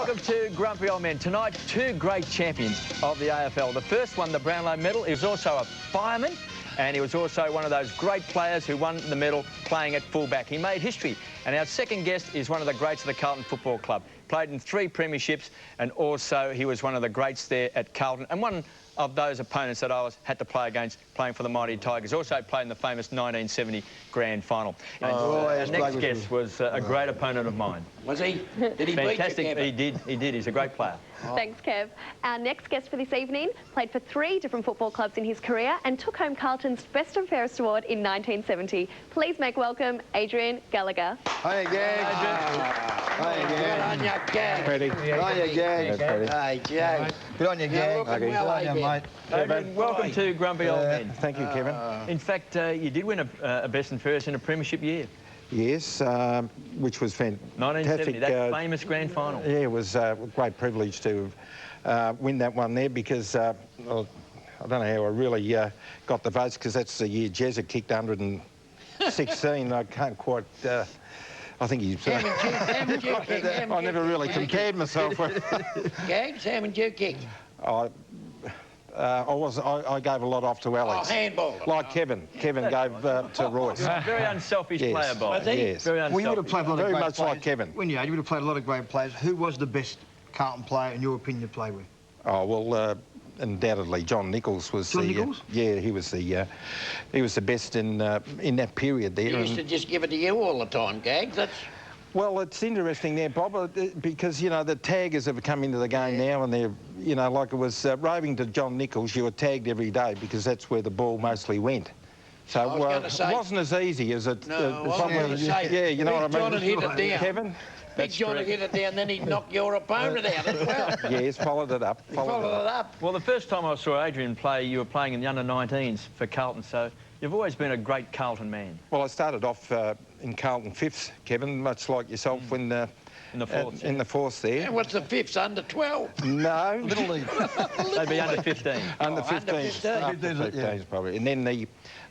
welcome to Grumpy Old Men. Tonight, two great champions of the AFL. The first won the Brownlow medal. He was also a fireman, and he was also one of those great players who won the medal playing at fullback. He made history. And our second guest is one of the greats of the Carlton Football Club. Played in 3 premierships, and also he was one of the greats there at Carlton, and one of those opponents that I had to play against playing for the mighty Tigers. Also played in the famous 1970 grand final. And our next guest was a great opponent of mine. Was he? Did he Fantastic. beat you, He did. He's a great player. Oh. Thanks, Kev. Our next guest for this evening played for 3 different football clubs in his career and took home Carlton's Best and Fairest Award in 1970. Please make welcome Adrian Gallagher. Hi again. Hi again. Good on you, gang. Pretty. Good on you, gang. Hey, Joe. Good on you, gang. Looking well, Good on you, mate. Adrian, welcome to Grumpy Old Men. Thank you, Kevin. In fact, you did win a Best and Fairest in a premiership year. Yes, which was fantastic. 1970, that famous grand final. Yeah, it was a great privilege to win that one there because, well, I don't know how I really got the votes because that's the year Jezza kicked 116. I can't quite... I think he's... Haven't you kicked? I never really compared myself with... Gags, haven't you kicked? I gave a lot off to Alex. Oh, handball. Like Kevin. Kevin gave to Royce. Very unselfish player, Bob. Yes. Very unselfish. Well, you would have played a lot of Very great much players. like Kevin. When you would have played a lot of great players. Who was the best Carlton player, in your opinion, to play with? Oh, well, undoubtedly, John Nichols was John Nichols? Yeah, he was the best in that period there. He used to just give it to you all the time, Gags. That's... Well, it's interesting there, Bob, because, you know, the taggers have come into the game now and they're, you know, like it was roving to John Nichols, you were tagged every day because that's where the ball mostly went. So it wasn't as easy as it... No, I was going to say. Yeah, you know what I mean? John had hit it down. Kevin? Big John had hit it down, then he'd knock your opponent out as well. Yes, followed it up. Followed it up. Well, the first time I saw Adrian play, you were playing in the under-19s for Carlton, so you've always been a great Carlton man. Well, I started off in Carlton fifths, Kevin, much like yourself when... in the fourth. In the fourth there. And what's the fifths, under 12? No. Little league. They'd be under 15. Under 15. Under 15. Up to 15s, probably. And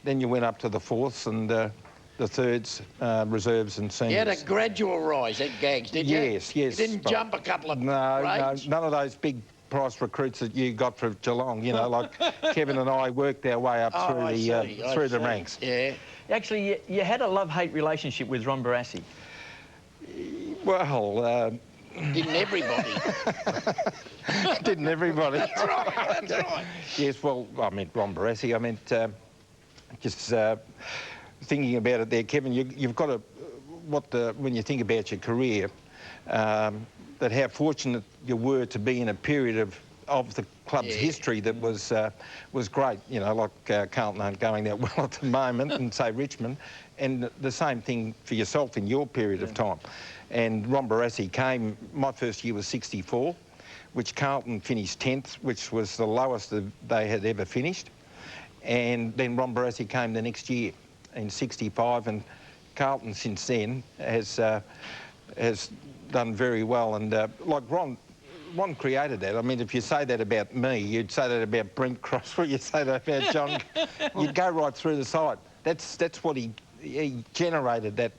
then you went up to the fourths and the thirds, reserves and seniors. You had a gradual rise at Gags, did you? Yes, yes. You didn't jump a couple of grades? No, none of those big price recruits that you got for Geelong, you know, like Kevin and I worked our way up through the ranks. Yeah. Actually, you had a love-hate relationship with Ron Barassi. Well... Didn't everybody? Didn't everybody? That's right, that's right. Yes, well, I meant Ron Barassi. I meant just thinking about it there, Kevin, you've got to... when you think about your career, that how fortunate you were to be in a period of the club's history that was great. You know, like Carlton aren't going that well at the moment, and say Richmond, and the same thing for yourself in your period of time. And Ron Barassi came. My first year was 64, which Carlton finished 10th, which was the lowest that they had ever finished. And then Ron Barassi came the next year in 65, and Carlton since then has done very well. And like Ron created that. I mean, if you say that about me, you'd say that about Brent Crosby, you'd say that about John. You'd go right through the side. That's what he generated, that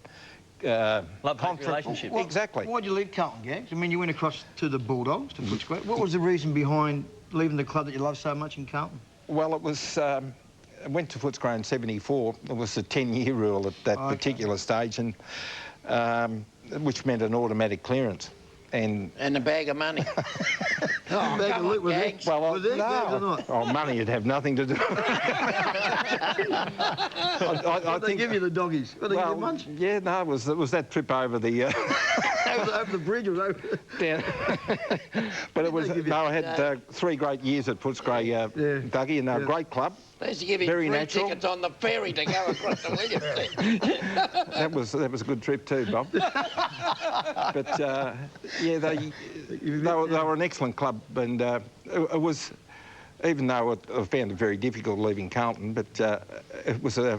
love-hate relationship. Exactly. Why'd you leave Carlton, Gags? I mean, you went across to the Bulldogs, to Footscray. What was the reason behind leaving the club that you love so much in Carlton? Well, it was... I went to Footscray in 74. It was a 10-year rule at that particular stage, and which meant an automatic clearance. And a bag of money. Oh, bag of loot, was it? Well, was it Gags or not? Oh, money would have nothing to do with it. I think... They give you the doggies. Well, they give you lunch? Yeah, no, it was that trip over the... over the bridge or over... Down. But it was... No, I had 3 great years at Footscray, Dougie, and a great club. They used to give him free tickets on the ferry to go across the Williamson. That was a good trip too, Bob. But yeah, they were an excellent club, and it was, even though I found it very difficult leaving Carlton, but it was a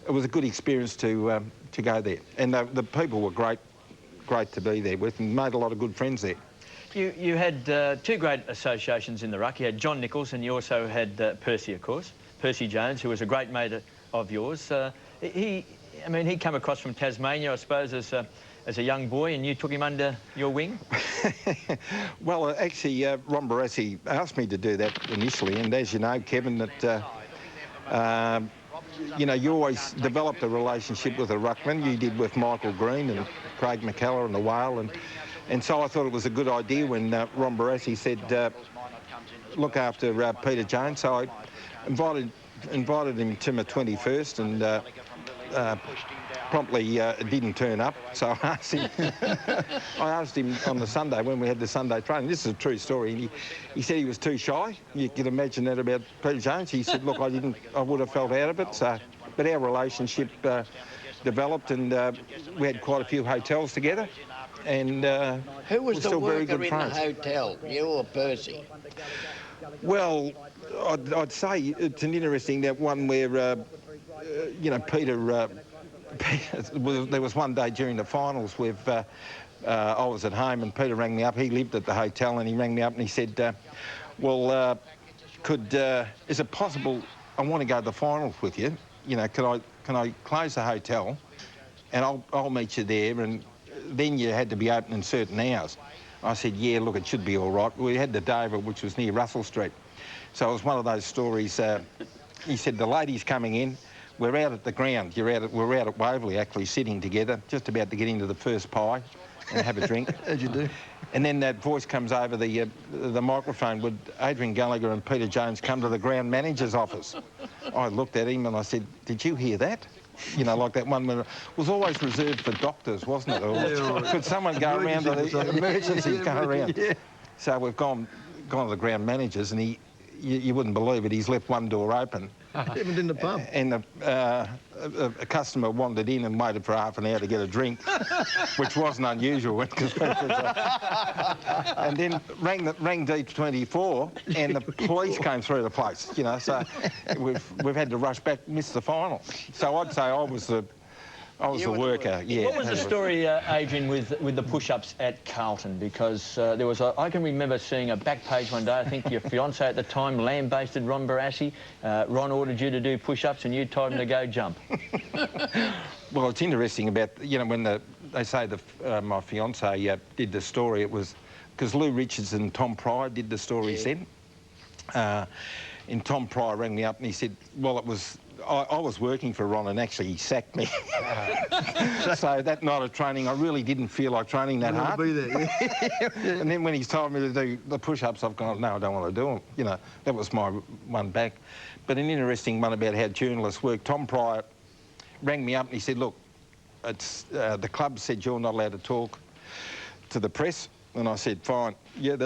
good experience to go there, and the people were great to be there with, and made a lot of good friends there. You had 2 great associations in the ruck. You had John Nichols, and you also had Percy, of course. Percy Jones, who was a great mate of yours. I mean, he came across from Tasmania, I suppose, as as a young boy, and you took him under your wing? Well, actually, Ron Barassi asked me to do that initially, and as you know, Kevin, that you know, you always developed a relationship with a ruckman. You did with Michael Green and Craig McKellar and the Whale, and so I thought it was a good idea when Ron Barassi said, look after Peter Jones. So I invited him to my 21st, and promptly didn't turn up. So I asked him on the Sunday when we had the Sunday training. This is a true story. And he said he was too shy. You can imagine that about Peter Jones. He said, look, I would have felt out of it. So, but our relationship developed, and we had quite a few hotels together. And who was the still worker very good in friends. the hotel, you or Percy? Well, I'd say it's an interesting that one where, you know, Peter, there was one day during the finals with, I was at home and Peter rang me up. He lived at the hotel, and he rang me up and he said, well, is it possible, I want to go to the finals with you. You know, can I close the hotel and I'll meet you there, and then you had to be open in certain hours. I said, yeah, look, it should be all right. We had the Dover, which was near Russell Street. So it was one of those stories. He said, the lady's coming in. We're out at the ground. We're out at Waverley, actually, sitting together, just about to get into the first pie and have a drink. As you do. And then that voice comes over the microphone. Would Adrian Gallagher and Peter Jones come to the ground manager's office? I looked at him and I said, did you hear that? You know, like that one where it was always reserved for doctors, wasn't it? Or could someone go around to the emergencies, go around? Yeah. So we've gone to the ground managers, and you wouldn't believe it, he's left one door open. Even in the pub. And a customer wandered in and waited for half an hour to get a drink, which wasn't unusual. And then rang D24, and the police came through the place. You know, so we've had to rush back, miss the final. So I'd say I was the worker. Yeah. What was the story, Adrian, with the push-ups at Carlton? Because there was I can remember seeing a back page one day. I think your fiancé at the time lambasted Ron Barassi. Ron ordered you to do push-ups, and you told him to go jump. Well, it's interesting about, you know, when they say my fiancé did the story, it was because Lou Richards and Tom Pryor did the stories then. And Tom Pryor rang me up and he said, well, it was... I was working for Ron, and actually he sacked me. So that night of training, I really didn't feel like training that hard. Be there, yeah. And then when he's told me to do the push-ups, I've gone, no, I don't want to do them. You know, that was my one back. But an interesting one about how journalists work. Tom Pryor rang me up and he said, look, it's the club said you're not allowed to talk to the press. And I said, fine, yeah,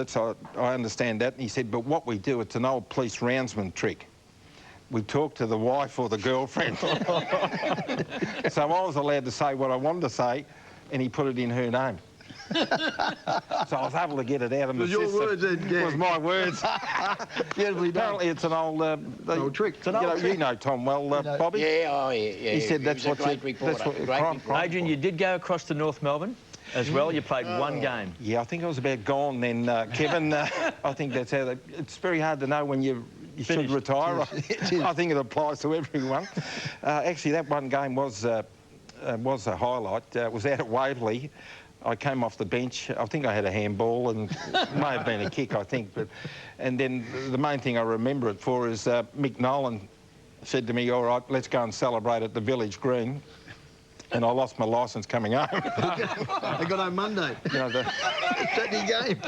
I understand that. And he said, but what we do, it's an old police roundsman trick. We talk to the wife or the girlfriend. So I was allowed to say what I wanted to say, and he put it in her name. So I was able to get it out of my system. It was your words then, yeah. It was my words. Apparently it's an old trick. It's an old trick. You know Tom well, Bobby? Yeah, oh, yeah. He said that's what Adrian, you did go across to North Melbourne as well. You played one game. Yeah, I think I was about gone then, Kevin. I think that's how it's very hard to know when you should retire. I think it applies to everyone. Actually, that one game was a highlight. It was out at Waverley. I came off the bench. I think I had a handball, and it may have been a kick, I think. And then the main thing I remember it for is Mick Nolan said to me, all right, let's go and celebrate at the Village Green. And I lost my licence coming home. I got home Monday. You know, Saturday game.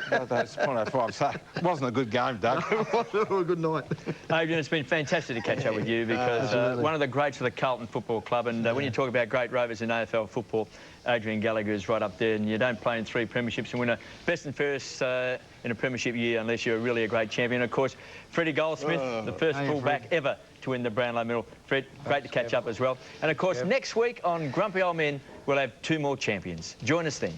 That's 0.05. So it wasn't a good game, Doug. A good night. Adrian, it's been fantastic to catch up with you, because one of the greats of the Carlton Football Club, and when you talk about great rovers in AFL football, Adrian Gallagher is right up there, and you don't play in 3 premierships and win a best and fairest in a premiership year unless you're really a great champion. Of course, Freddie Goldsmith, the first fullback ever to win the Brownlow medal. Fred, great to catch up as well. And of course, next week on Grumpy Old Men, we'll have 2 more champions. Join us then.